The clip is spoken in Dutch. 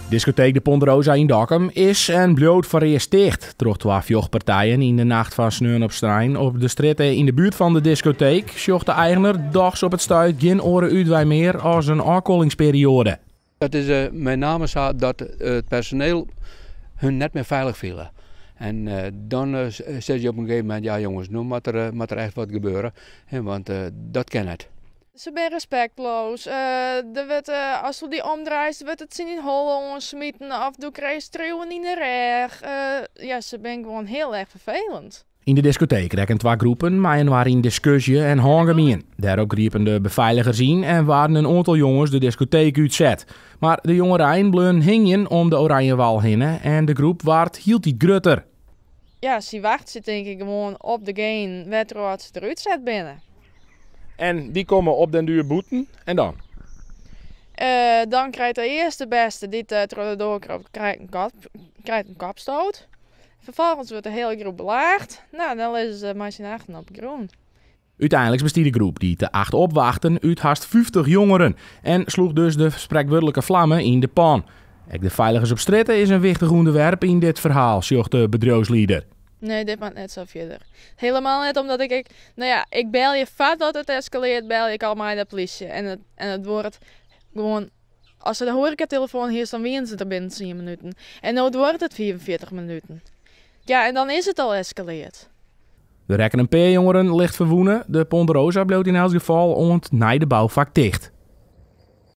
Discotheek de Ponderosa in Dokkum is en bloot voor eerst dicht. Troch 12 jochpartijen in de nacht van sneun op Strijn op de stritten in de buurt van de discotheek zocht de eigenaar dags op het stuit geen oren uitwij meer als een afkoelingsperiode. Het is met name zo dat het personeel hun net meer veilig vielen. En dan zeg je op een gegeven moment, ja jongens, nu moet er echt wat gebeuren. Want dat kan het. Ze zijn respectloos. Als we die omdraait, wordt het ze niet hollen onsmieten of doe krijg streeuwen in de reg. Ze zijn gewoon heel erg vervelend. In de discotheek rekken 2 groepen, maar en waren in discussie en hangemien. Daarop riepen de beveiligers in en waren een aantal jongens de discotheek uitzet. Maar de jongerijen bleven hingen om de oranje wal heen en de groep waard hield die grutter. Ja, ze wachten denk ik gewoon op de geen wedstrijd ze eruit zet binnen. En die komen op den duur boeten en dan? Dan krijgt de eerste beste die door krijgt een kapstoot. Vervolgens wordt de hele groep belaagd. Nou, dan lezen ze maar zijn achter op groen. Uiteindelijk bestie de groep die te 8 opwachten uit haast 50 jongeren en sloeg dus de spreekwoordelijke vlammen in de pan. Ook de veiligers op straat is een wichtig onderwerp in dit verhaal, zegt de bedrijfsleider. Nee, dit maakt net zo verder. Helemaal net omdat ik bel je vat dat het escaleert, bel ik al maar de politie. En het wordt gewoon, als ze de horecatelefoon hier is, dan winnen ze er binnen 10 minuten. En nu wordt het 44 minuten. Ja, en dan is het al escaleerd. De rekken een paar jongeren licht verwoenen. De Ponderosa bloot in elk geval ont na de bouwvak dicht.